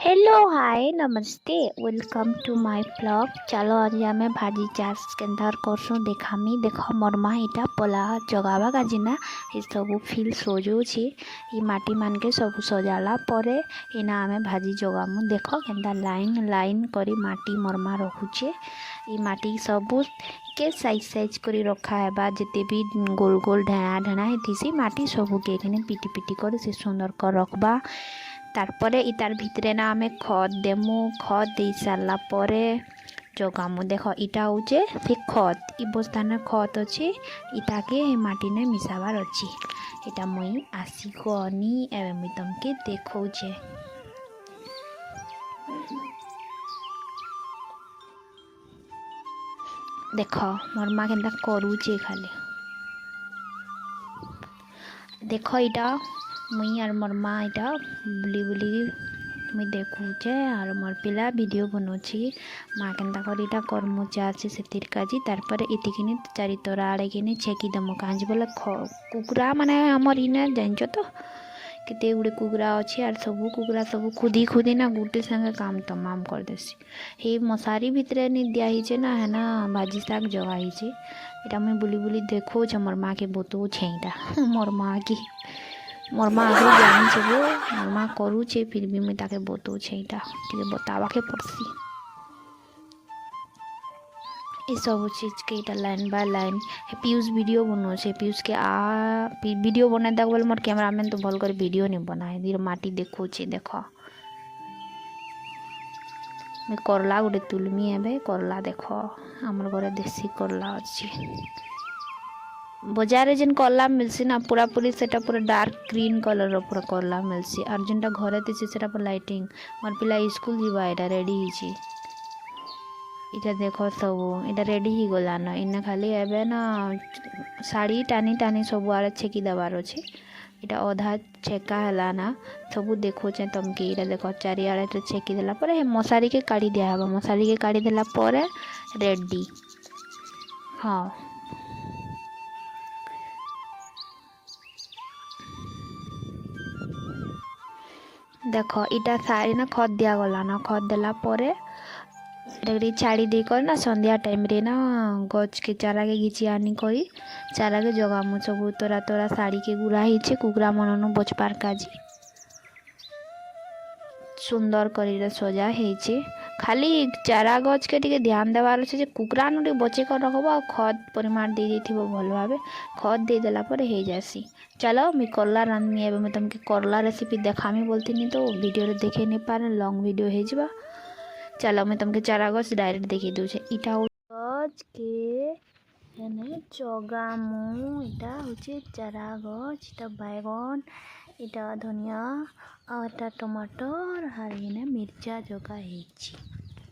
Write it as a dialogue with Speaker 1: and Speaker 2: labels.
Speaker 1: Hello hi नमस्ते welcome to my blog. चलो आज आम भाजी चाष केन्दार करसुँ देखामी। देख मोर माँ इटा पला जगावा काजिना ये सब फिल सजाऊे ये माटी मान के सब सजाला परे इना आमे भाजी जगामु। देख केन्दा लाइन लाइन करी माटी मोर माँ रखुचे। ये माटी सबू के साइज साइज करी रखा है जिते भी गोल गोल ढेणा ढेणा हेसी माटी सबू के पिटी पिटी कर से सुंदर कर रखबा। तारपरे इतार भितरे ना आमे खत देमु। खत दे सारा परे जगामु। देख इटा होचे फिर खत इ बस्तान खत अच्छे इटाके माटी ने मिसाबार अच्छी। इटा मुई आसी गनी एवं मुई तुमके देखौचे। देख मोर माँ केन्ता करूचे खाली। देख इटा मुई और मोर माँ इटा बुली बुली मुई देखुचे और मोर पिला वीडियो बनौछि। माँ केन्ता कर इटा कर्मु चाहछि सेतिर काजी। तारपरे इतिकिनी चारि तोरा आड़े किनी छेकी दमु कांजी बोले कुकुरा माने हमर इने जानछ तो केते गुड़े कुकुरा अच्छी और सबू कुकुरा सबू खुदी खुदी ना गुटे संगे काम तमाम कर देसी। हे मशारी भितरे नि दिया हिचे ना है ना भाजी साग जगा हिचे। इटा मुई बुली बुली देखौछ मोर माँ के बतौछे। इटा मोर माँ की मोर माँ आगे जानी छे मोर माँ करूचे फिर भी मुई ताके बतौछे। इटा टिके बतावा के पड़सी ये सब चीज के इटा line by line Piyush video बनौछे। पीयूष के वीडियो बनाए देख बोले मोर कैमरामैन तो भल कर वीडियो नहीं बनाए धीरे माटी देखौछे। देख मैं करला गोटे तुलमी एबे करला देख हमर घरे देसी करला अच्छी। बजार जेन करला मिलसी ना पूरा पूरी सेटा पूरा डार्क ग्रीन कलर पूरा करला मिलसी और जेनटा घरे देसी सेटा पूरा लाइटिंग। मोर पिला स्कूल जीवा एटा रेडी हिची। इटा देख सब इटा रेडी ही गला न इना खाली एबे ना साड़ी टानी टानी सब आड़े छेकी देवार अच्छे। इटा अधा छेका हैला ना सबू देखोचे तमके। इटा देख चारि आड़े छेकी देला परे मशारी के काढ़ी दिया हबा। मशारी के काढ़ी देला परे रेडी। हाँ देख इटा सारी ना खत दिया गला ना खत देला परे छाड़ी देकर ना संध्या टाइम रे ना गच के चारा के घिची आनी करी चारा के जगामु। सब तोरा तोरा साड़ी के गुड़ा हिचे कुकुरा मननु बचपार काजी सुंदर करी सजा हेचे। खाली चारा गच के टिके ध्यान देवार अच्छे जे कुकुरा नु बचे कर रखब आ खत परिमाण दे देथिबो भल भाबे खत दे देला पर हे जासी। चलो मैं करला रांधमी एबे मैं तुमके करला रेसिपी देखामी बोलती तो वीडियो रे देखे नहीं पारे लॉन्ग वीडियो हे जबा। चलो मैं तुमके चारा गछ डायरेक्ट देखी दूचे। इटा गछ के एने जगामु। इटा होचे चारा गछ इटा बैगन इटा धनिया और इटा टमाटर और एने मिर्चा जगा हेछि।